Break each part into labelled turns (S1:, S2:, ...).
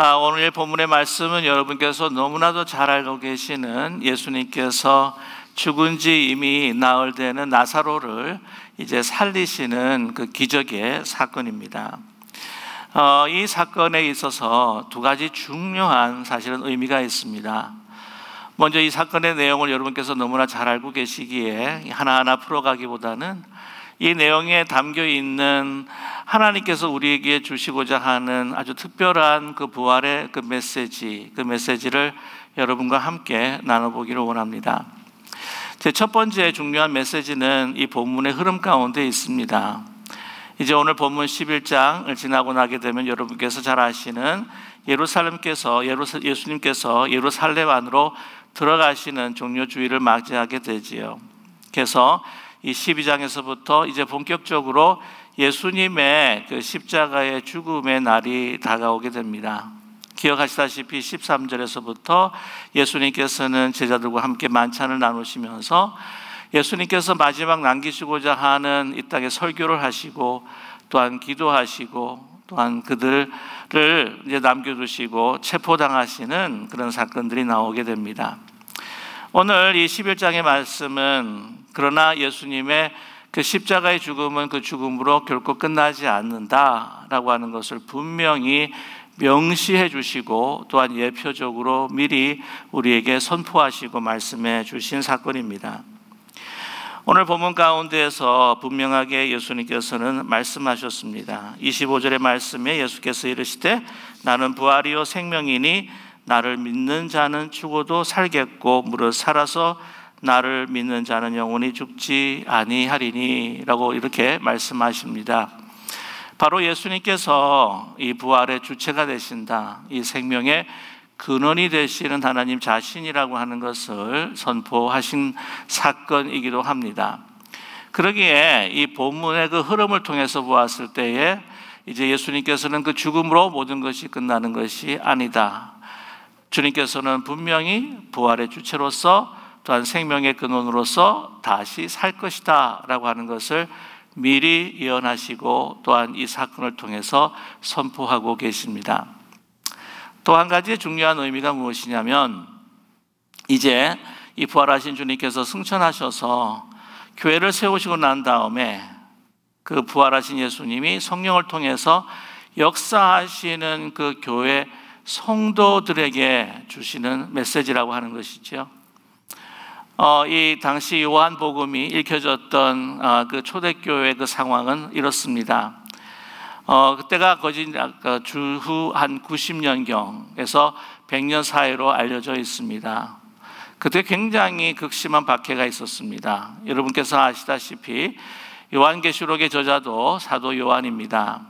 S1: 오늘 본문의 말씀은 여러분께서 너무나도 잘 알고 계시는 예수님께서 죽은 지 이미 나흘 되는 나사로를 이제 살리시는 그 기적의 사건입니다. 이 사건에 있어서 두 가지 중요한 사실은 의미가 있습니다. 먼저 이 사건의 내용을 여러분께서 너무나 잘 알고 계시기에 하나하나 풀어가기보다는 이 내용에 담겨 있는 하나님께서 우리에게 주시고자 하는 아주 특별한 그 부활의 그 메시지를 여러분과 함께 나눠보기를 원합니다. 제 첫 번째 중요한 메시지는 이 본문의 흐름 가운데 있습니다. 이제 오늘 본문 11장을 지나고 나게 되면 여러분께서 잘 아시는 예수님께서 예루살렘 안으로 들어가시는 종료주일을 맞이하게 되지요. 그래서 이 12장에서부터 이제 본격적으로 예수님의 그 십자가의 죽음의 날이 다가오게 됩니다. 기억하시다시피 13절에서부터 예수님께서는 제자들과 함께 만찬을 나누시면서 예수님께서 마지막 남기시고자 하는 이 땅에 설교를 하시고 또한 기도하시고 또한 그들을 이제 남겨두시고 체포당하시는 그런 사건들이 나오게 됩니다. 오늘 이 11장의 말씀은 그러나 예수님의 그 십자가의 죽음은 그 죽음으로 결코 끝나지 않는다라고 하는 것을 분명히 명시해 주시고 또한 예표적으로 미리 우리에게 선포하시고 말씀해 주신 사건입니다. 오늘 본문 가운데에서 분명하게 예수님께서는 말씀하셨습니다. 25절의 말씀에 예수께서 이르시되 나는 부활이요 생명이니 나를 믿는 자는 죽어도 살겠고 무릇 살아서 나를 믿는 자는 영원히 죽지 아니하리니 라고 이렇게 말씀하십니다. 바로 예수님께서 이 부활의 주체가 되신다, 이 생명의 근원이 되시는 하나님 자신이라고 하는 것을 선포하신 사건이기도 합니다. 그러기에 이 본문의 그 흐름을 통해서 보았을 때에 이제 예수님께서는 그 죽음으로 모든 것이 끝나는 것이 아니다. 주님께서는 분명히 부활의 주체로서 또한 생명의 근원으로서 다시 살 것이다 라고 하는 것을 미리 예언하시고 또한 이 사건을 통해서 선포하고 계십니다. 또 한 가지 중요한 의미가 무엇이냐면 이제 이 부활하신 주님께서 승천하셔서 교회를 세우시고 난 다음에 그 부활하신 예수님이 성령을 통해서 역사하시는 그 교회 성도들에게 주시는 메시지라고 하는 것이죠. 이 당시 요한복음이 읽혀졌던 그 초대교회 그 상황은 이렇습니다. 그때가 거진 주후 한 90년경에서 100년 사이로 알려져 있습니다. 그때 굉장히 극심한 박해가 있었습니다. 여러분께서 아시다시피 요한계시록의 저자도 사도 요한입니다.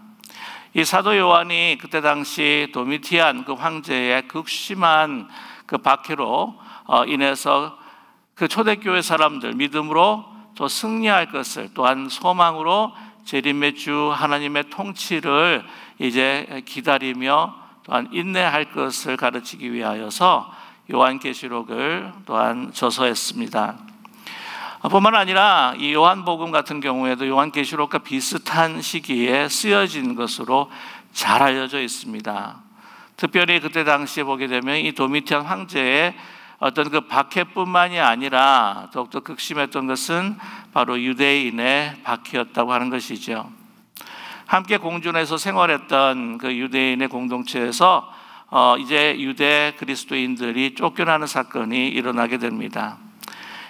S1: 이 사도 요한이 그때 당시 도미티안 그 황제의 극심한 그 박해로 인해서 그 초대교회 사람들 믿음으로 또 승리할 것을 또한 소망으로 재림의 주 하나님의 통치를 이제 기다리며 또한 인내할 것을 가르치기 위하여서 요한계시록을 또한 저서했습니다. 뿐만 아니라 이 요한복음 같은 경우에도 요한계시록과 비슷한 시기에 쓰여진 것으로 잘 알려져 있습니다. 특별히 그때 당시에 보게 되면 이 도미티안 황제의 어떤 그 박해뿐만이 아니라 더욱더 극심했던 것은 바로 유대인의 박해였다고 하는 것이죠. 함께 공존해서 생활했던 그 유대인의 공동체에서 이제 유대 그리스도인들이 쫓겨나는 사건이 일어나게 됩니다.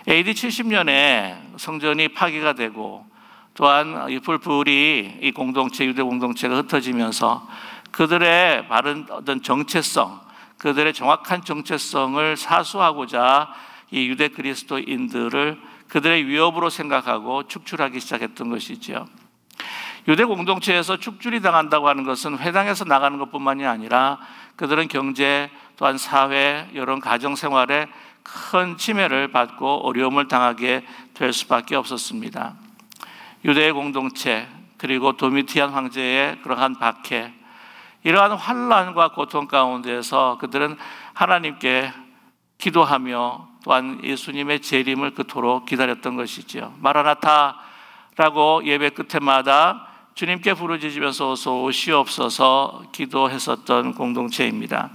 S1: AD 70년에 성전이 파괴가 되고 또한 불불이 이 공동체, 유대 공동체가 흩어지면서 그들의 바른 어떤 정체성, 그들의 정확한 정체성을 사수하고자 이 유대 그리스도인들을 그들의 위협으로 생각하고 축출하기 시작했던 것이죠. 유대 공동체에서 축출이 당한다고 하는 것은 회당에서 나가는 것뿐만이 아니라 그들은 경제 또한 사회, 이런 가정 생활에 큰 침해를 받고 어려움을 당하게 될 수밖에 없었습니다. 유대의 공동체 그리고 도미티안 황제의 그러한 박해, 이러한 환난과 고통 가운데서 그들은 하나님께 기도하며 또한 예수님의 재림을 그토록 기다렸던 것이죠. 마라나타라고 예배 끝에마다 주님께 부르짖으면서 어서 오시옵소서 기도했었던 공동체입니다.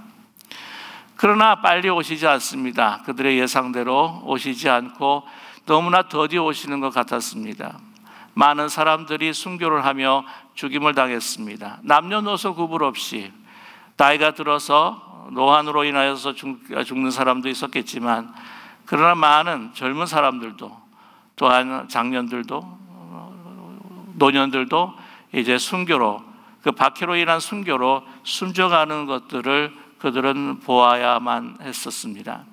S1: 그러나 빨리 오시지 않습니다. 그들의 예상대로 오시지 않고 너무나 더디 오시는 것 같았습니다. 많은 사람들이 순교를 하며 죽임을 당했습니다. 남녀노소 구분 없이 나이가 들어서 노환으로 인하여서 죽는 사람도 있었겠지만, 그러나 많은 젊은 사람들도, 또한 장년들도, 노년들도 이제 순교로, 그 박해로 인한 순교로 숨져가는 것들을 그들은 보아야만 했었습니다.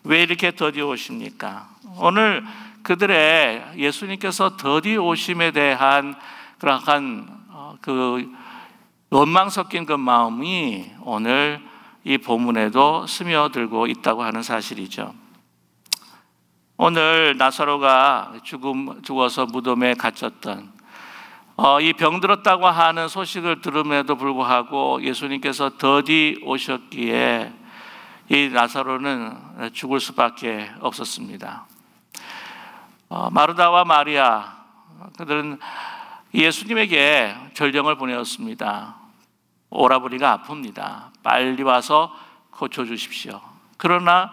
S1: 왜 이렇게 더디 오십니까? 오늘 그들의 예수님께서 더디 오심에 대한 그러한 그 원망 섞인 그 마음이 오늘 이 본문에도 스며들고 있다고 하는 사실이죠. 오늘 나사로가 죽어서 무덤에 갇혔던 이 병들었다고 하는 소식을 들음에도 불구하고 예수님께서 더디 오셨기에 이 나사로는 죽을 수밖에 없었습니다. 마르다와 마리아, 그들은 예수님에게 전령을 보내었습니다. 오라버니가 아픕니다. 빨리 와서 고쳐주십시오. 그러나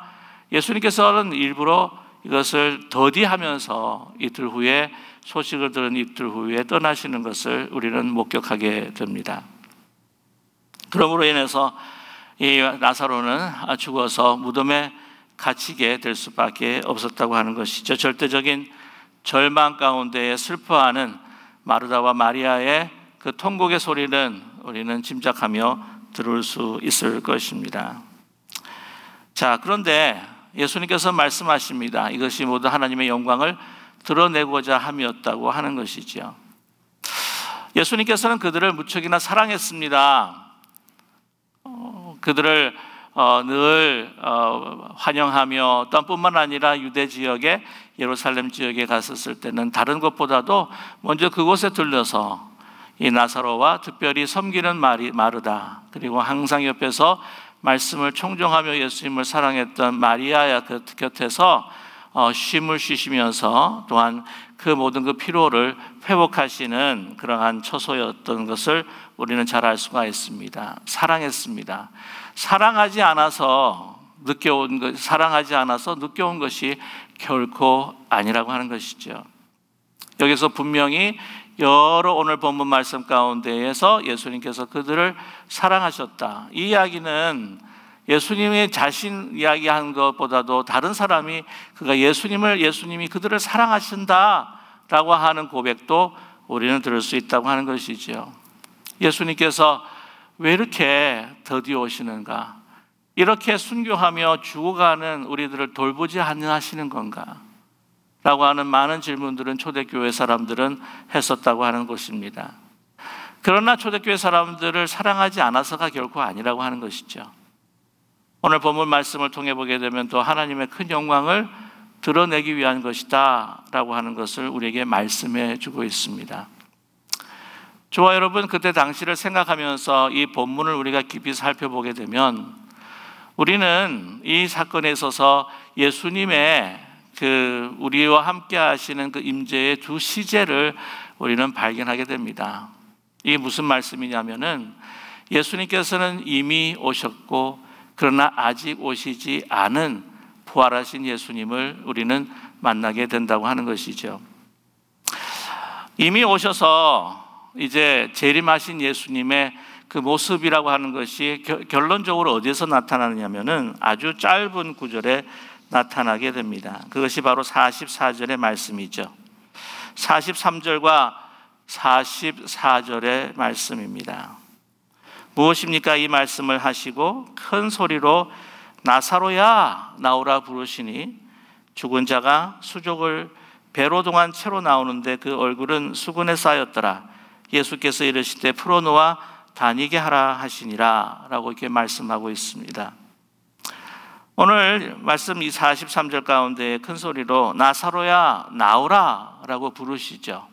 S1: 예수님께서는 일부러 이것을 더디하면서 이틀 후에, 소식을 들은 이틀 후에 떠나시는 것을 우리는 목격하게 됩니다. 그러므로 인해서 이 나사로는 죽어서 무덤에 갇히게 될 수밖에 없었다고 하는 것이죠. 절대적인 절망 가운데에 슬퍼하는 마르다와 마리아의 그 통곡의 소리는 우리는 짐작하며 들을 수 있을 것입니다. 자, 그런데 예수님께서 말씀하십니다. 이것이 모두 하나님의 영광을 드러내고자 함이었다고 하는 것이지요. 예수님께서는 그들을 무척이나 사랑했습니다. 그들을 늘 환영하며, 또 뿐만 아니라 유대 지역에, 예루살렘 지역에 갔었을 때는 다른 것보다도 먼저 그곳에 들려서 이 나사로와 특별히 섬기는 마르다, 그리고 항상 옆에서 말씀을 청종하며 예수님을 사랑했던 마리아야 그 곁에서 쉼을 쉬시면서 또한 그 모든 그 피로를 회복하시는 그러한 처소였던 것을 우리는 잘 알 수가 있습니다. 사랑했습니다. 사랑하지 않아서 늦게 온 것이 결코 아니라고 하는 것이죠. 여기서 분명히 여러 오늘 본문 말씀 가운데에서 예수님께서 그들을 사랑하셨다, 이 이야기는 예수님의 자신 이야기한 것보다도 다른 사람이 예수님이 그들을 사랑하신다라고 하는 고백도 우리는 들을 수 있다고 하는 것이죠. 예수님께서 왜 이렇게 더디 오시는가? 이렇게 순교하며 죽어가는 우리들을 돌보지 않으시는 건가? 라고 하는 많은 질문들은 초대교회 사람들은 했었다고 하는 것입니다. 그러나 초대교회 사람들을 사랑하지 않아서가 결코 아니라고 하는 것이죠. 오늘 본문 말씀을 통해 보게 되면 또 하나님의 큰 영광을 드러내기 위한 것이다 라고 하는 것을 우리에게 말씀해 주고 있습니다. 저와 여러분, 그때 당시를 생각하면서 이 본문을 우리가 깊이 살펴보게 되면 우리는 이 사건에 있어서 예수님의 우리와 함께 하시는 그 임재의 두 시제를 우리는 발견하게 됩니다. 이게 무슨 말씀이냐면은 예수님께서는 이미 오셨고, 그러나 아직 오시지 않은 부활하신 예수님을 우리는 만나게 된다고 하는 것이죠. 이미 오셔서 이제 재림하신 예수님의 그 모습이라고 하는 것이 결론적으로 어디에서 나타나느냐면은 아주 짧은 구절에 나타나게 됩니다. 그것이 바로 44절의 말씀이죠. 43절과 44절의 말씀입니다. 무엇입니까? 이 말씀을 하시고 큰 소리로 나사로야 나오라 부르시니 죽은 자가 수족을 배로 동한 채로 나오는데 그 얼굴은 수건에 쌓였더라. 예수께서 이르시되 풀어놓아 다니게 하라 하시니라 라고 이렇게 말씀하고 있습니다. 오늘 말씀 이 43절 가운데 큰 소리로 나사로야 나오라 라고 부르시죠.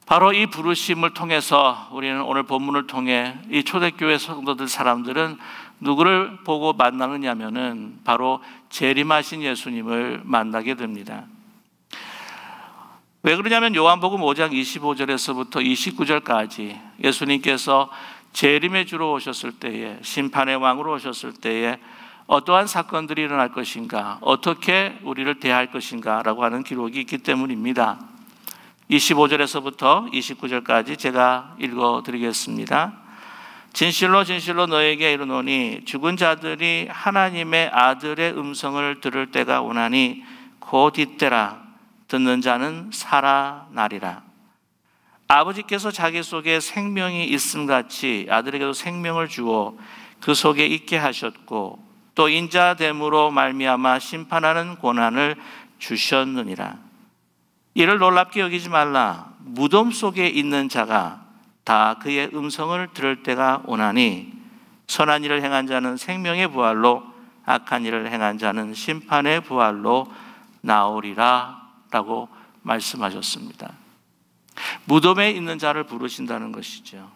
S1: 바로 이 부르심을 통해서 우리는 오늘 본문을 통해 이 초대교회 성도들 사람들은 누구를 보고 만나느냐면은 바로 재림하신 예수님을 만나게 됩니다. 왜 그러냐면 요한복음 5장 25절에서부터 29절까지 예수님께서 재림의 주로 오셨을 때에, 심판의 왕으로 오셨을 때에 어떠한 사건들이 일어날 것인가, 어떻게 우리를 대할 것인가 라고 하는 기록이 있기 때문입니다. 25절에서부터 29절까지 제가 읽어드리겠습니다. 진실로 진실로 너에게 이르노니 죽은 자들이 하나님의 아들의 음성을 들을 때가 오나니 곧 이때라. 듣는 자는 살아나리라. 아버지께서 자기 속에 생명이 있음같이 아들에게도 생명을 주어 그 속에 있게 하셨고 또 인자됨으로 말미암아 심판하는 권한을 주셨느니라. 이를 놀랍게 여기지 말라. 무덤 속에 있는 자가 다 그의 음성을 들을 때가 오나니 선한 일을 행한 자는 생명의 부활로 악한 일을 행한 자는 심판의 부활로 나오리라 라고 말씀하셨습니다. 무덤에 있는 자를 부르신다는 것이죠.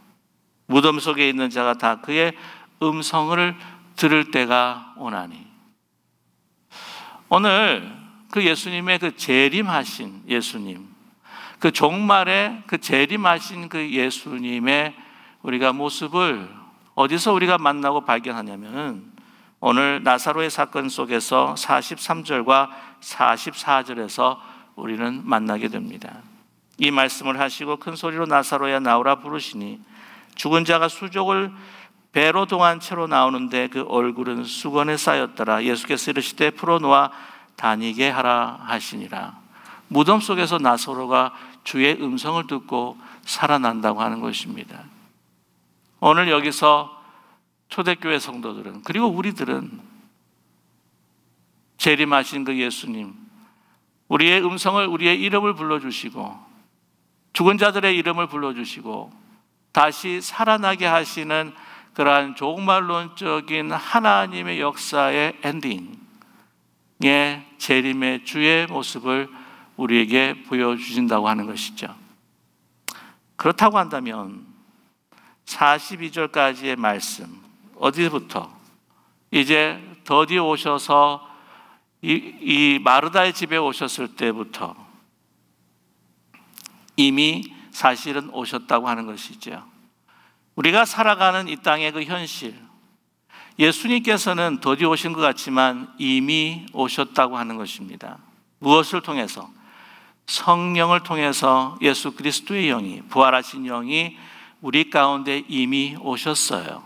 S1: 무덤 속에 있는 자가 다 그의 음성을 들을 때가 오나니. 오늘 그 예수님의 그 재림하신 예수님, 그 종말에 그 재림하신 그 예수님의 우리가 모습을 어디서 우리가 만나고 발견하냐면 오늘 나사로의 사건 속에서 43절과 44절에서 우리는 만나게 됩니다. 이 말씀을 하시고 큰 소리로 나사로야 나오라 부르시니 죽은 자가 수족을 배로 동한 채로 나오는데 그 얼굴은 수건에 쌓였더라. 예수께서 이르시되 풀어놓아 다니게 하라 하시니라. 무덤 속에서 나사로가 주의 음성을 듣고 살아난다고 하는 것입니다. 오늘 여기서 초대교회 성도들은, 그리고 우리들은 재림하신 그 예수님, 우리의 음성을, 우리의 이름을 불러주시고 죽은 자들의 이름을 불러주시고 다시 살아나게 하시는 그러한 종말론적인 하나님의 역사의 엔딩의 재림의 주의 모습을 우리에게 보여주신다고 하는 것이죠. 그렇다고 한다면 42절까지의 말씀, 어디부터? 이제 더디 오셔서 이 마르다의 집에 오셨을 때부터 이미 사실은 오셨다고 하는 것이죠. 우리가 살아가는 이 땅의 그 현실, 예수님께서는 더디 오신 것 같지만 이미 오셨다고 하는 것입니다. 무엇을 통해서? 성령을 통해서 예수 그리스도의 영이, 부활하신 영이 우리 가운데 이미 오셨어요.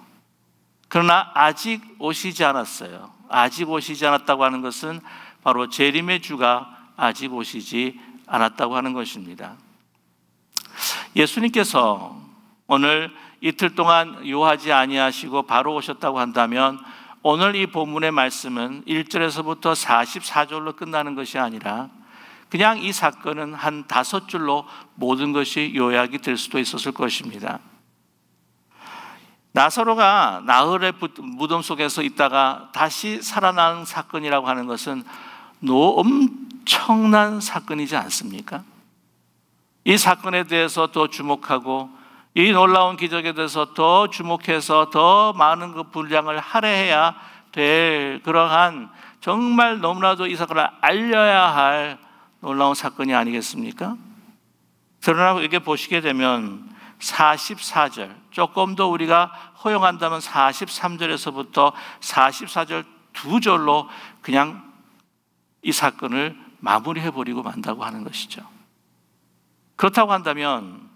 S1: 그러나 아직 오시지 않았어요. 아직 오시지 않았다고 하는 것은 바로 재림의 주가 아직 오시지 않았다고 하는 것입니다. 예수님께서 오늘 이틀 동안 요하지 아니하시고 바로 오셨다고 한다면 오늘 이 본문의 말씀은 1절에서부터 44절로 끝나는 것이 아니라 그냥 이 사건은 한 5줄로 모든 것이 요약이 될 수도 있었을 것입니다. 나사로가 나흘의 무덤 속에서 있다가 다시 살아나는 사건이라고 하는 것은 엄청난 사건이지 않습니까? 이 사건에 대해서 더 주목하고 이 놀라운 기적에 대해서 더 주목해서 더 많은 그 분량을 할애해야 될 그러한 정말 너무나도 이 사건을 알려야 할 놀라운 사건이 아니겠습니까? 그러나 이게 보시게 되면 44절, 조금 더 우리가 허용한다면 43절에서부터 44절 2절로 그냥 이 사건을 마무리해버리고 만다고 하는 것이죠. 그렇다고 한다면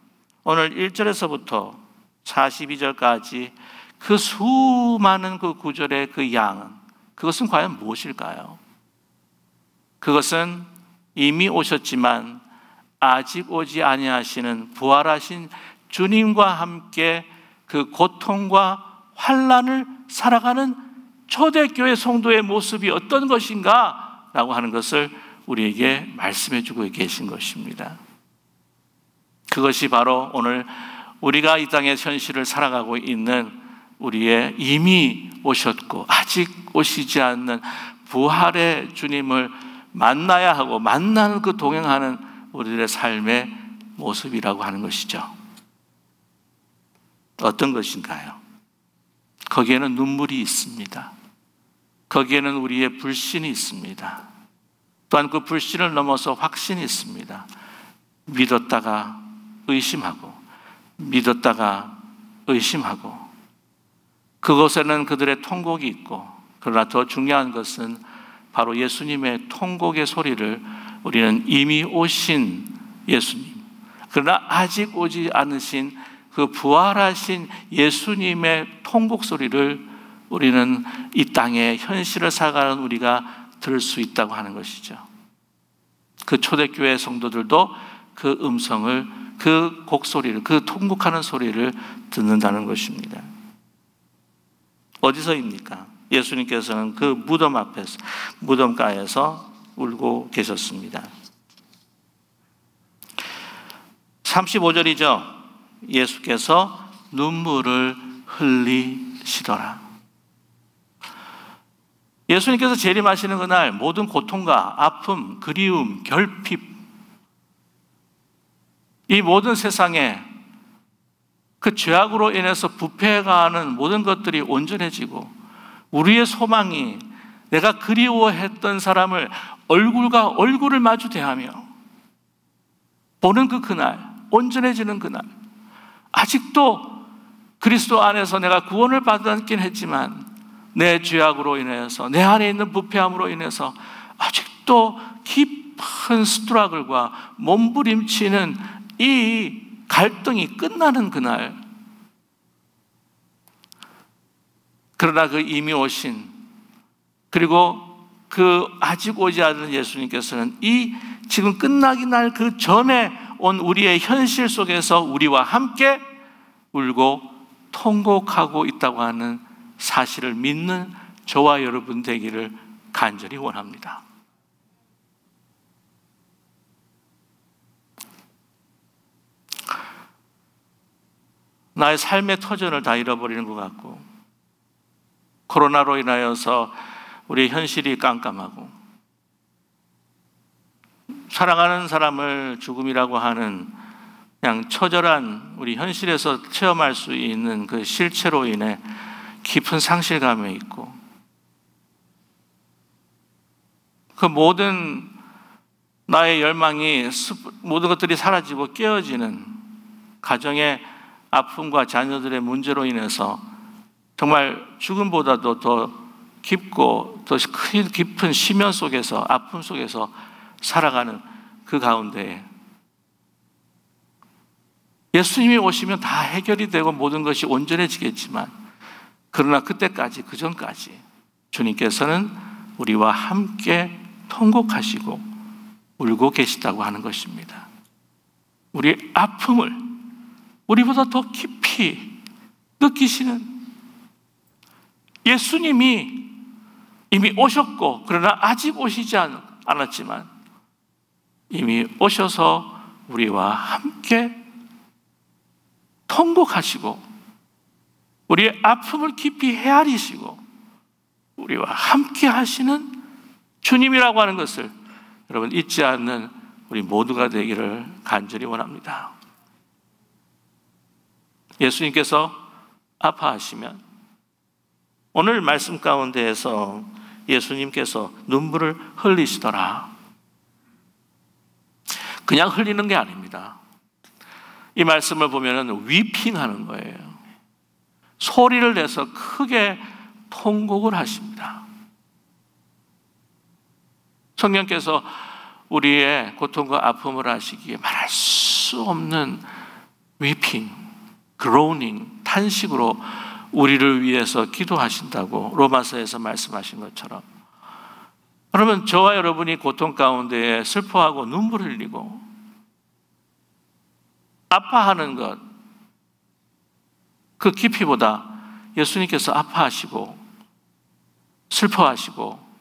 S1: 오늘 1절에서부터 42절까지 그 수많은 그 구절의 그 양은 그것은 과연 무엇일까요? 그것은 이미 오셨지만 아직 오지 아니하시는 부활하신 주님과 함께 그 고통과 환난을 살아가는 초대교회 성도의 모습이 어떤 것인가 라고 하는 것을 우리에게 말씀해 주고 계신 것입니다. 그것이 바로 오늘 우리가 이 땅의 현실을 살아가고 있는 우리의 이미 오셨고 아직 오시지 않는 부활의 주님을 만나야 하고 만나는 그 동행하는 우리들의 삶의 모습이라고 하는 것이죠. 어떤 것인가요? 거기에는 눈물이 있습니다. 거기에는 우리의 불신이 있습니다. 또한 그 불신을 넘어서 확신이 있습니다. 믿었다가 의심하고 믿었다가 의심하고 그곳에는 그들의 통곡이 있고 그러나 더 중요한 것은 바로 예수님의 통곡의 소리를 우리는 이미 오신 예수님 그러나 아직 오지 않으신 그 부활하신 예수님의 통곡 소리를 우리는 이 땅의 현실을 살아가는 우리가 들을 수 있다고 하는 것이죠. 그 초대교회 성도들도 그 음성을 그 곡소리를 그 통곡하는 소리를 듣는다는 것입니다. 어디서입니까? 예수님께서는 그 무덤 앞에서 무덤가에서 울고 계셨습니다. 35절이죠. 예수께서 눈물을 흘리시더라. 예수님께서 재림하시는 그날 모든 고통과 아픔, 그리움, 결핍 이 모든 세상에 그 죄악으로 인해서 부패해가는 모든 것들이 온전해지고 우리의 소망이 내가 그리워했던 사람을 얼굴과 얼굴을 마주 대하며 보는 그 그날, 온전해지는 그날 아직도 그리스도 안에서 내가 구원을 받았긴 했지만 내 죄악으로 인해서 내 안에 있는 부패함으로 인해서 아직도 깊은 스트러글과 몸부림치는 이 갈등이 끝나는 그날 그러나 그 이미 오신 그리고 그 아직 오지 않은 예수님께서는 이 지금 끝나기 날 그 전에 온 우리의 현실 속에서 우리와 함께 울고 통곡하고 있다고 하는 사실을 믿는 저와 여러분 되기를 간절히 원합니다. 나의 삶의 터전을 다 잃어버리는 것 같고 코로나로 인하여서 우리의 현실이 깜깜하고 사랑하는 사람을 죽음이라고 하는 그냥 처절한 우리 현실에서 체험할 수 있는 그 실체로 인해 깊은 상실감에 있고 그 모든 나의 열망이 모든 것들이 사라지고 깨어지는 가정의 아픔과 자녀들의 문제로 인해서 정말 죽음보다도 더 깊고 더 깊은 심연 속에서 아픔 속에서 살아가는 그 가운데 예수님이 오시면 다 해결이 되고 모든 것이 온전해지겠지만 그러나 그때까지 그 전까지 주님께서는 우리와 함께 통곡하시고 울고 계시다고 하는 것입니다. 우리의 아픔을 우리보다 더 깊이 느끼시는 예수님이 이미 오셨고 그러나 아직 오시지 않았지만 이미 오셔서 우리와 함께 통곡하시고 우리의 아픔을 깊이 헤아리시고 우리와 함께 하시는 주님이라고 하는 것을 여러분 잊지 않는 우리 모두가 되기를 간절히 원합니다. 예수님께서 아파하시면 오늘 말씀 가운데에서 예수님께서 눈물을 흘리시더라. 그냥 흘리는 게 아닙니다. 이 말씀을 보면 위핑하는 거예요. 소리를 내서 크게 통곡을 하십니다. 성령께서 우리의 고통과 아픔을 아시기에 말할 수 없는 위핑, 그로우닝, 탄식으로 우리를 위해서 기도하신다고 로마서에서 말씀하신 것처럼 그러면 저와 여러분이 고통 가운데 슬퍼하고 눈물을 흘리고 아파하는 것 그 깊이보다 예수님께서 아파하시고 슬퍼하시고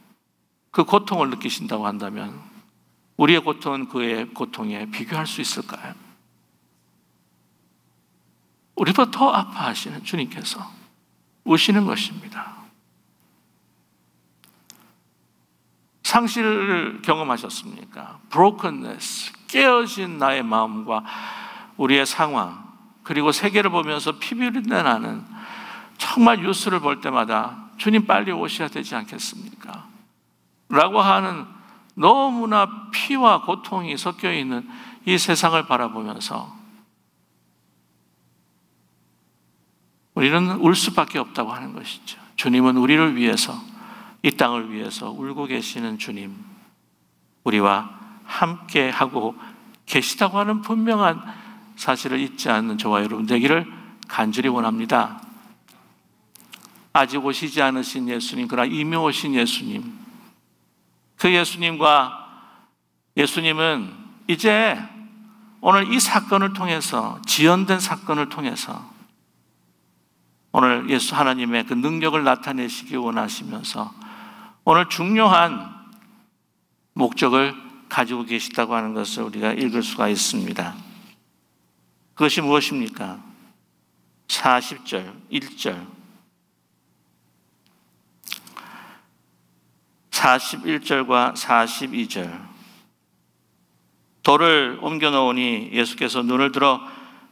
S1: 그 고통을 느끼신다고 한다면 우리의 고통은 그의 고통에 비교할 수 있을까요? 우리보다 더 아파하시는 주님께서 우시는 것입니다. 상실을 경험하셨습니까? brokenness, 깨어진 나의 마음과 우리의 상황 그리고 세계를 보면서 피비린내 나는 정말 뉴스를 볼 때마다 주님 빨리 오셔야 되지 않겠습니까? 라고 하는 너무나 피와 고통이 섞여 있는 이 세상을 바라보면서 우리는 울 수밖에 없다고 하는 것이죠. 주님은 우리를 위해서, 이 땅을 위해서 울고 계시는 주님, 우리와 함께 하고 계시다고 하는 분명한 사실을 잊지 않는 저와 여러분 되기를 간절히 원합니다. 아직 오시지 않으신 예수님, 그러나 이미 오신 예수님, 그 예수님은 이제 오늘 이 사건을 통해서, 지연된 사건을 통해서 오늘 예수 하나님의 그 능력을 나타내시기 원하시면서 오늘 중요한 목적을 가지고 계시다고 하는 것을 우리가 읽을 수가 있습니다. 그것이 무엇입니까? 40절, 1절. 41절과 42절. 돌을 옮겨 놓으니 예수께서 눈을 들어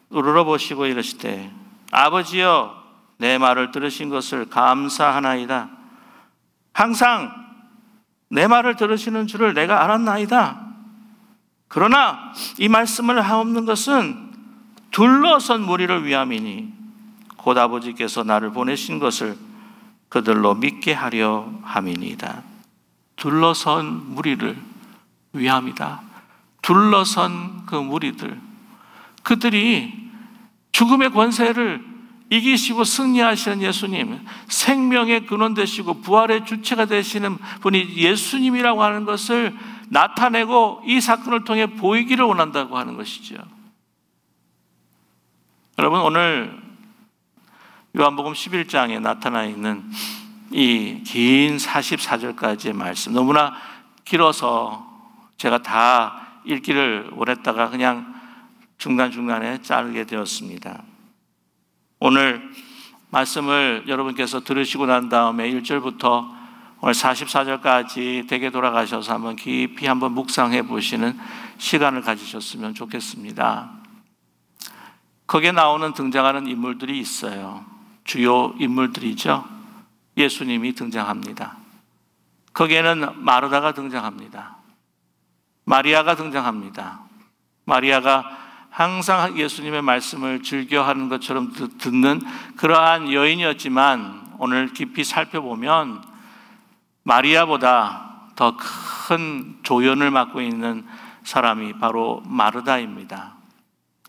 S1: 우러러보시고 이르시되 아버지여 내 말을 들으신 것을 감사하나이다. 항상 내 말을 들으시는 줄을 내가 알았나이다. 그러나 이 말씀을 하옵는 것은 둘러선 무리를 위함이니 곧 아버지께서 나를 보내신 것을 그들로 믿게 하려 함이니이다. 둘러선 무리를 위함이다. 둘러선 그 무리들, 그들이 죽음의 권세를 이기시고 승리하시는 예수님, 생명의 근원 되시고 부활의 주체가 되시는 분이 예수님이라고 하는 것을 나타내고 이 사건을 통해 보이기를 원한다고 하는 것이죠. 여러분, 오늘 요한복음 11장에 나타나 있는 이 긴 44절까지의 말씀, 너무나 길어서 제가 다 읽기를 원했다가 그냥 중간중간에 자르게 되었습니다. 오늘 말씀을 여러분께서 들으시고 난 다음에 1절부터 오늘 44절까지 댁에 돌아가셔서 한번 깊이 한번 묵상해 보시는 시간을 가지셨으면 좋겠습니다. 거기에 나오는 등장하는 인물들이 있어요. 주요 인물들이죠. 예수님이 등장합니다. 거기에는 마르다가 등장합니다. 마리아가 등장합니다. 마리아가 항상 예수님의 말씀을 즐겨하는 것처럼 듣는 그러한 여인이었지만 오늘 깊이 살펴보면 마리아보다 더 큰 조연을 맡고 있는 사람이 바로 마르다입니다.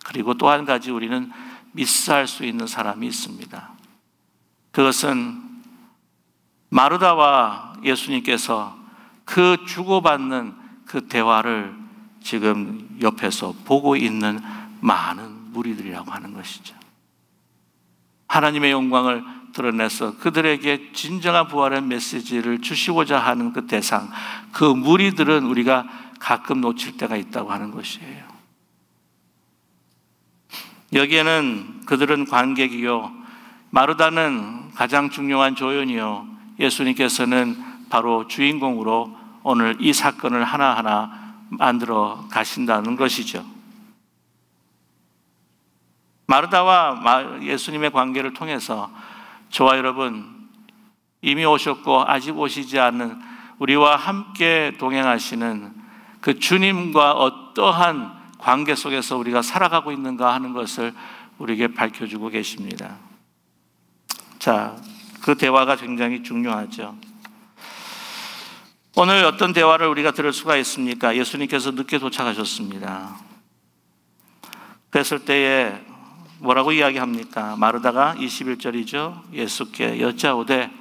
S1: 그리고 또 한 가지 우리는 미스할 수 있는 사람이 있습니다. 그것은 마르다와 예수님께서 그 주고받는 그 대화를 지금 옆에서 보고 있는 많은 무리들이라고 하는 것이죠. 하나님의 영광을 드러내서 그들에게 진정한 부활의 메시지를 주시고자 하는 그 대상, 그 무리들은 우리가 가끔 놓칠 때가 있다고 하는 것이에요. 여기에는 그들은 관객이요, 마르다는 가장 중요한 조연이요, 예수님께서는 바로 주인공으로 오늘 이 사건을 하나하나 만들어 가신다는 것이죠. 마르다와 예수님의 관계를 통해서 저와 여러분, 이미 오셨고 아직 오시지 않은 우리와 함께 동행하시는 그 주님과 어떠한 관계 속에서 우리가 살아가고 있는가 하는 것을 우리에게 밝혀주고 계십니다. 자, 그 대화가 굉장히 중요하죠. 오늘 어떤 대화를 우리가 들을 수가 있습니까? 예수님께서 늦게 도착하셨습니다. 그랬을 때에 뭐라고 이야기합니까? 마르다가 21절이죠. 예수께 여짜오되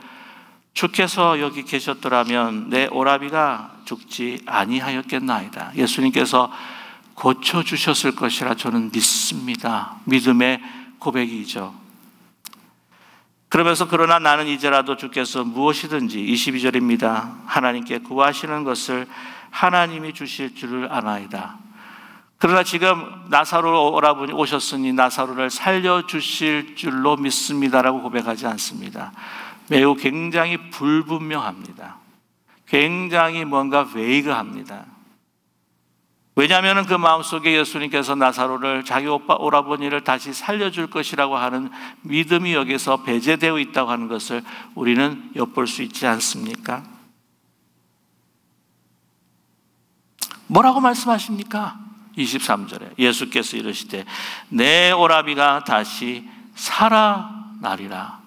S1: 주께서 여기 계셨더라면 내 오라비가 죽지 아니하였겠나이다. 예수님께서 고쳐주셨을 것이라 저는 믿습니다. 믿음의 고백이죠. 그러면서 그러나 나는 이제라도 주께서 무엇이든지 22절입니다. 하나님께 구하시는 것을 하나님이 주실 줄을 아나이다. 그러나 지금 나사로 오라버니 오셨으니 나사로를 살려주실 줄로 믿습니다라고 고백하지 않습니다. 매우 굉장히 불분명합니다. 굉장히 뭔가 베이그합니다. 왜냐하면 그 마음속에 예수님께서 나사로를 자기 오라버니를 다시 살려줄 것이라고 하는 믿음이 여기서 배제되어 있다고 하는 것을 우리는 엿볼 수 있지 않습니까? 뭐라고 말씀하십니까? 23절에 예수께서 이르시되 내 오라비가 다시 살아나리라.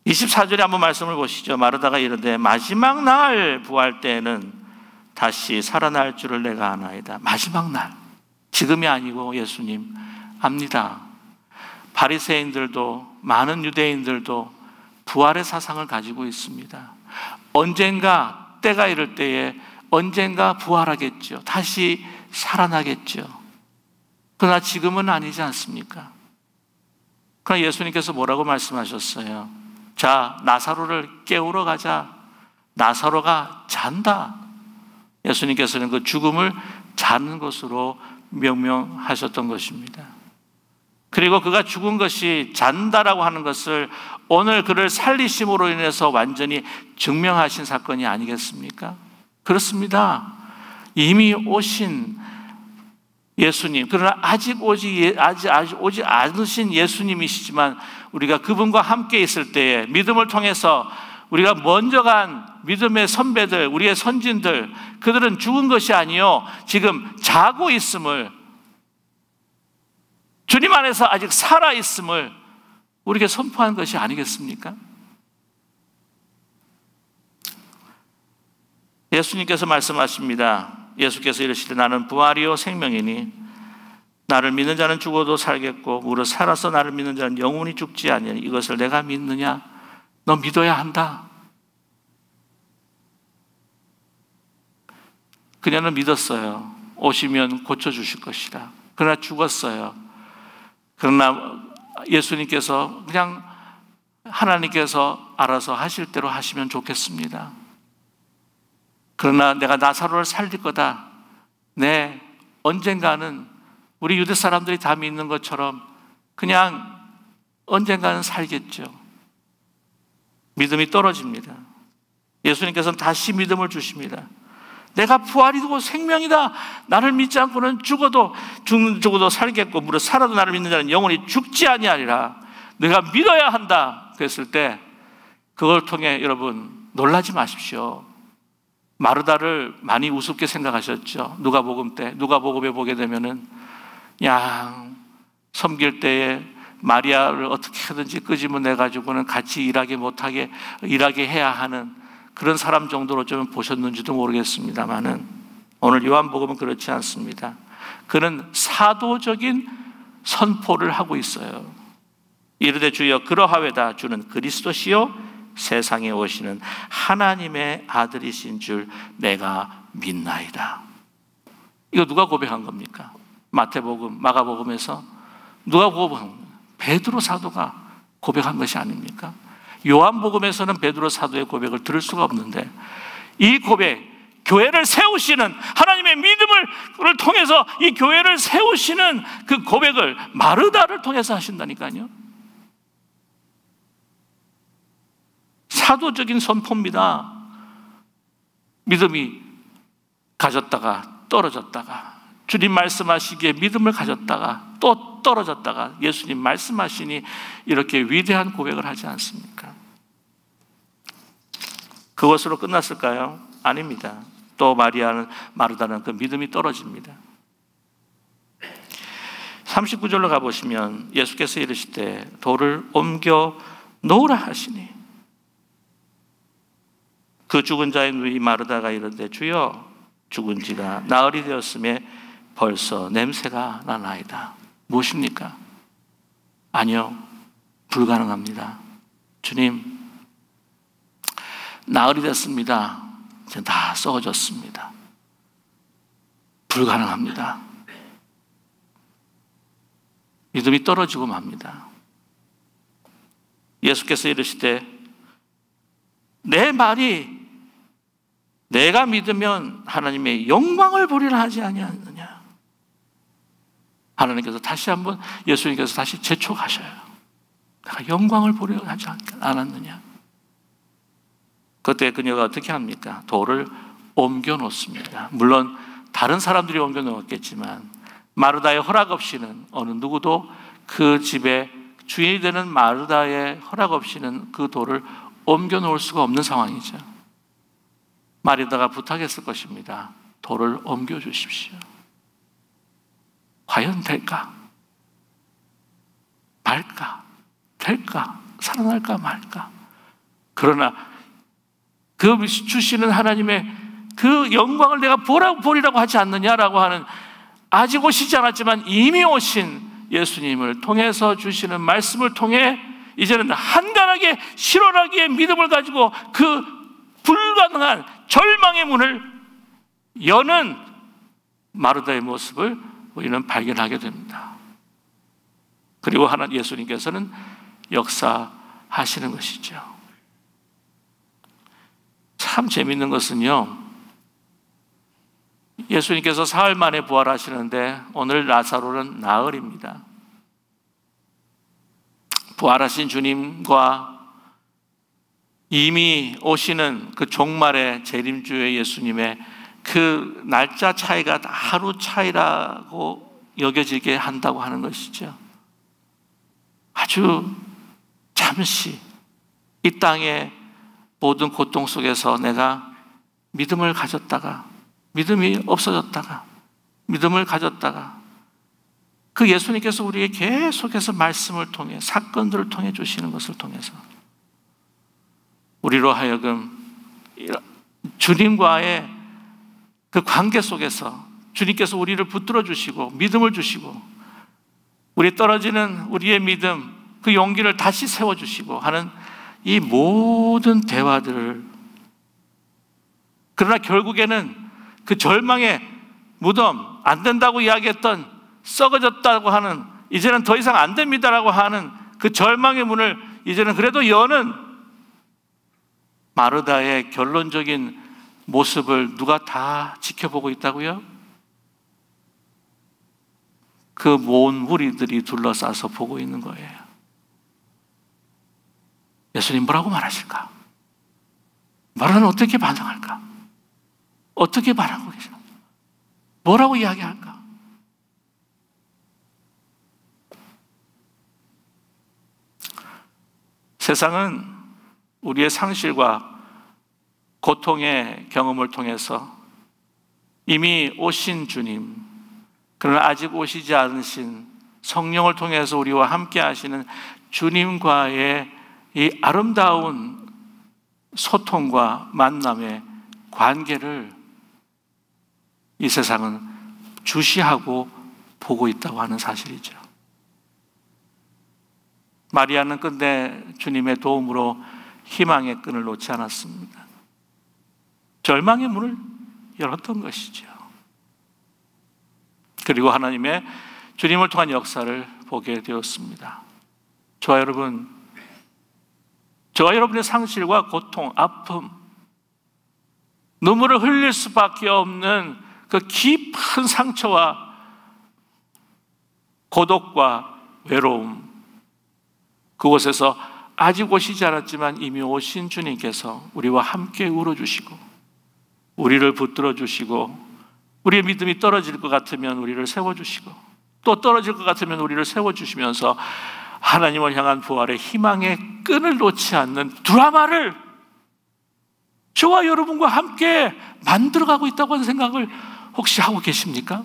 S1: (24절에) 한번 말씀을 보시죠. 마르다가 이르되 마지막 날 부활 때에는 다시 살아날 줄을 내가 아나이다. 마지막 날, 지금이 아니고 예수님 압니다. 바리새인들도 많은 유대인들도 부활의 사상을 가지고 있습니다. 언젠가 때가 이를 때에 언젠가 부활하겠죠. 다시 살아나겠죠. 그러나 지금은 아니지 않습니까? 그러나 예수님께서 뭐라고 말씀하셨어요? 자, 나사로를 깨우러 가자. 나사로가 잔다. 예수님께서는 그 죽음을 자는 것으로 명명하셨던 것입니다. 그리고 그가 죽은 것이 잔다라고 하는 것을 오늘 그를 살리심으로 인해서 완전히 증명하신 사건이 아니겠습니까? 그렇습니다. 이미 오신 예수님, 그러나 아직 오지 않으신 예수님이시지만 우리가 그분과 함께 있을 때에 믿음을 통해서 우리가 먼저 간 믿음의 선배들, 우리의 선진들, 그들은 죽은 것이 아니요 지금 자고 있음을, 주님 안에서 아직 살아있음을 우리에게 선포한 것이 아니겠습니까? 예수님께서 말씀하십니다. 예수께서 이르시되 나는 부활이요 생명이니 나를 믿는 자는 죽어도 살겠고 무릇 살아서 나를 믿는 자는 영원히 죽지 아니하니 이것을 내가 믿느냐? 너 믿어야 한다. 그녀는 믿었어요. 오시면 고쳐주실 것이라. 그러나 죽었어요. 그러나 예수님께서 그냥 하나님께서 알아서 하실 대로 하시면 좋겠습니다. 그러나 내가 나사로를 살릴 거다. 네, 언젠가는 우리 유대 사람들이 다 믿는 것처럼 그냥 언젠가는 살겠죠. 믿음이 떨어집니다. 예수님께서는 다시 믿음을 주십니다. 내가 부활이고 생명이다. 나를 믿지 않고는 죽어도 살겠고 무릇 살아도 나를 믿는 자는 영원히 죽지 아니하리라. 내가 믿어야 한다. 그랬을 때 그걸 통해 여러분 놀라지 마십시오. 마르다를 많이 우습게 생각하셨죠. 누가복음 때, 누가복음에 보게 되면은 그냥 섬길 때에 마리아를 어떻게든지 끄집어내 가지고는 같이 일하게 해야 하는 그런 사람 정도로 좀 보셨는지도 모르겠습니다만은 오늘 요한복음은 그렇지 않습니다. 그는 사도적인 선포를 하고 있어요. 이르되 주여 그러하외다. 주는 그리스도시요 세상에 오시는 하나님의 아들이신 줄 내가 믿나이다. 이거 누가 고백한 겁니까? 마태복음, 마가복음에서 누가 고백한 겁니까? 베드로 사도가 고백한 것이 아닙니까? 요한복음에서는 베드로 사도의 고백을 들을 수가 없는데 이 고백, 교회를 세우시는 하나님의 믿음을 통해서 이 교회를 세우시는 그 고백을 마르다를 통해서 하신다니까요. 사도적인 선포입니다. 믿음이 가졌다가 떨어졌다가 주님 말씀하시기에 믿음을 가졌다가 또 떨어졌다가 예수님 말씀하시니 이렇게 위대한 고백을 하지 않습니까? 그것으로 끝났을까요? 아닙니다. 또 마르다는 그 믿음이 떨어집니다. 39절로 가보시면 예수께서 이르시되 돌을 옮겨 놓으라 하시니 그 죽은 자의 누이 마르다가 이르되 주여 죽은 지가 나흘이 되었음에 벌써 냄새가 나나이다. 무엇입니까? 아니요, 불가능합니다. 주님, 나흘이 됐습니다. 이제 다 썩어졌습니다. 불가능합니다. 믿음이 떨어지고 맙니다. 예수께서 이르시되 내 말이 내가 믿으면 하나님의 영광을 보리라 하지 아니하느냐. 하나님께서 다시 한번 예수님께서 다시 재촉하셔요. 내가 영광을 보리라 하지 않았느냐. 그때 그녀가 어떻게 합니까? 돌을 옮겨 놓습니다. 물론 다른 사람들이 옮겨 놓았겠지만 마르다의 허락 없이는 어느 누구도 그 집에 주인이 되는 마르다의 허락 없이는 그 돌을 옮겨 놓을 수가 없는 상황이죠. 마리다가 부탁했을 것입니다. 돌을 옮겨주십시오. 과연 될까? 말까? 될까? 살아날까 말까? 그러나 그 주시는 하나님의 그 영광을 내가 보리라고 하지 않느냐라고 하는, 아직 오시지 않았지만 이미 오신 예수님을 통해서 주시는 말씀을 통해 이제는 한간하게 실현하기에 믿음을 가지고 그 불가능한 절망의 문을 여는 마르다의 모습을 우리는 발견하게 됩니다. 그리고 예수님께서는 역사하시는 것이죠. 참 재밌는 것은요, 예수님께서 사흘 만에 부활하시는데 오늘 나사로는 나흘입니다. 부활하신 주님과 이미 오시는 그 종말의 재림주의 예수님의 그 날짜 차이가 하루 차이라고 여겨지게 한다고 하는 것이죠. 아주 잠시 이 땅의 모든 고통 속에서 내가 믿음을 가졌다가 믿음이 없어졌다가 믿음을 가졌다가 그 예수님께서 우리에게 계속해서 말씀을 통해 사건들을 통해 주시는 것을 통해서 우리로 하여금 주님과의 그 관계 속에서 주님께서 우리를 붙들어 주시고 믿음을 주시고 우리 떨어지는 우리의 믿음, 그 용기를 다시 세워주시고 하는 이 모든 대화들을, 그러나 결국에는 그 절망의 무덤, 안 된다고 이야기했던, 썩어졌다고 하는, 이제는 더 이상 안 됩니다라고 하는 그 절망의 문을 이제는 그래도 여는 마르다의 결론적인 모습을 누가 다 지켜보고 있다고요? 그 모은 무리들이 둘러싸서 보고 있는 거예요. 예수님 뭐라고 말하실까? 마르다는 어떻게 반응할까? 어떻게 말하고 계실까? 뭐라고 이야기할까? 세상은 우리의 상실과 고통의 경험을 통해서 이미 오신 주님, 그러나 아직 오시지 않으신 성령을 통해서 우리와 함께 하시는 주님과의 이 아름다운 소통과 만남의 관계를 이 세상은 주시하고 보고 있다고 하는 사실이죠. 마리아는 끝내 주님의 도움으로 희망의 끈을 놓지 않았습니다. 절망의 문을 열었던 것이죠. 그리고 하나님의 주님을 통한 역사를 보게 되었습니다. 저와 여러분의 상실과 고통, 아픔, 눈물을 흘릴 수밖에 없는 그 깊은 상처와 고독과 외로움, 그곳에서 아직 오시지 않았지만 이미 오신 주님께서 우리와 함께 울어주시고 우리를 붙들어 주시고, 우리의 믿음이 떨어질 것 같으면 우리를 세워주시고, 또 떨어질 것 같으면 우리를 세워주시면서 하나님을 향한 부활의 희망의 끈을 놓지 않는 드라마를 저와 여러분과 함께 만들어가고 있다고 하는 생각을 혹시 하고 계십니까?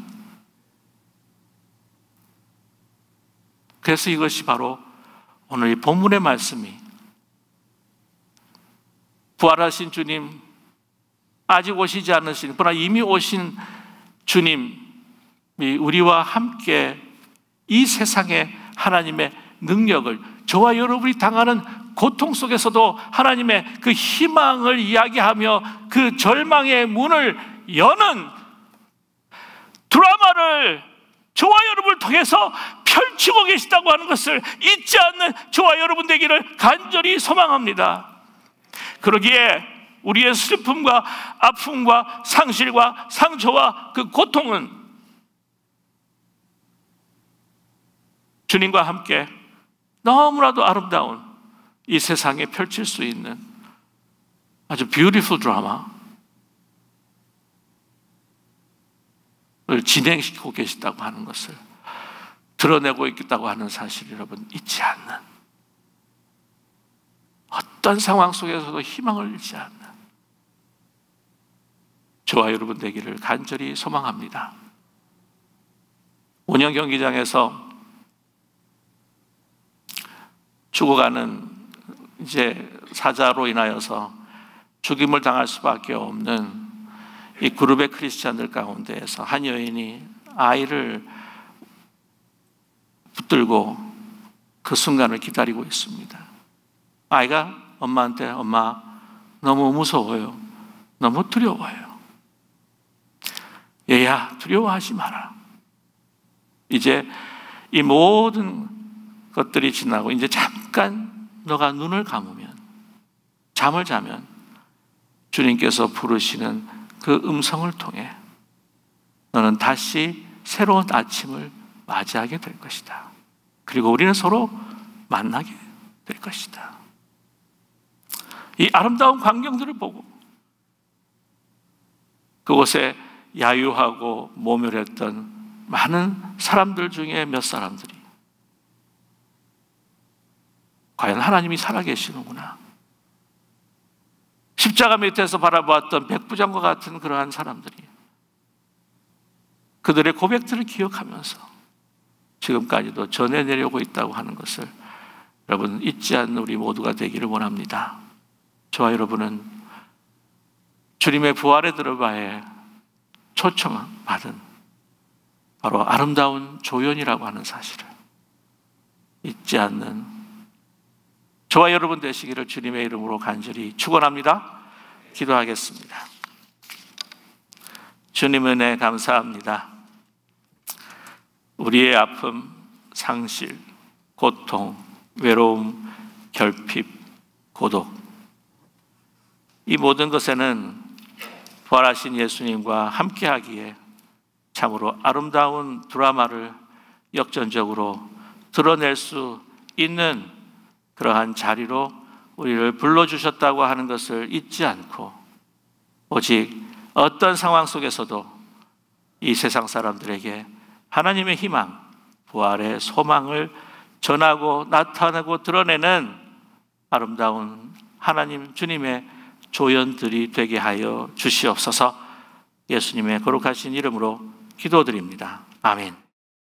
S1: 그래서 이것이 바로 오늘 이 본문의 말씀이, 부활하신 주님, 아직 오시지 않으신, 그러나 이미 오신 주님이 우리와 함께 이 세상에 하나님의 능력을, 저와 여러분이 당하는 고통 속에서도 하나님의 그 희망을 이야기하며 그 절망의 문을 여는 드라마를 저와 여러분을 통해서 펼치고 계시다고 하는 것을 잊지 않는 저와 여러분 되기를 간절히 소망합니다. 그러기에 우리의 슬픔과 아픔과 상실과 상처와 그 고통은 주님과 함께 너무나도 아름다운 이 세상에 펼칠 수 있는 아주 뷰티풀 드라마를 진행시키고 계시다고 하는 것을 드러내고 있다고 하는 사실, 여러분 잊지 않는, 어떤 상황 속에서도 희망을 잃지 않는 저와 여러분 되기를 간절히 소망합니다. 운영 경기장에서 죽어가는 이제 사자로 인하여서 죽임을 당할 수밖에 없는 이 그룹의 크리스찬들 가운데에서 한 여인이 아이를 붙들고 그 순간을 기다리고 있습니다. 아이가 엄마한테 엄마 너무 무서워요. 너무 두려워요. 얘야 두려워하지 마라. 이제 이 모든 것들이 지나고 이제 잠깐 너가 눈을 감으면 잠을 자면 주님께서 부르시는 그 음성을 통해 너는 다시 새로운 아침을 맞이하게 될 것이다. 그리고 우리는 서로 만나게 될 것이다. 이 아름다운 광경들을 보고 그곳에 야유하고 모멸했던 많은 사람들 중에 몇 사람들이 과연 하나님이 살아계시는구나. 십자가 밑에서 바라보았던 백부장과 같은 그러한 사람들이 그들의 고백들을 기억하면서 지금까지도 전해내려고 있다고 하는 것을 여러분 잊지 않는 우리 모두가 되기를 원합니다. 저와 여러분은 주님의 부활의 들어가에 초청받은 바로 아름다운 조연이라고 하는 사실을 잊지 않는 저와 여러분 되시기를 주님의 이름으로 간절히 축원합니다. 기도하겠습니다. 주님 은혜 감사합니다. 우리의 아픔, 상실, 고통, 외로움, 결핍, 고독 이 모든 것에는 부활하신 예수님과 함께하기에 참으로 아름다운 드라마를 역전적으로 드러낼 수 있는 그러한 자리로 우리를 불러주셨다고 하는 것을 잊지 않고 오직 어떤 상황 속에서도 이 세상 사람들에게 하나님의 희망, 부활의 소망을 전하고 나타내고 드러내는 아름다운 하나님 주님의 조연들이 되게 하여 주시옵소서. 예수님의 거룩하신 이름으로 기도드립니다. 아멘.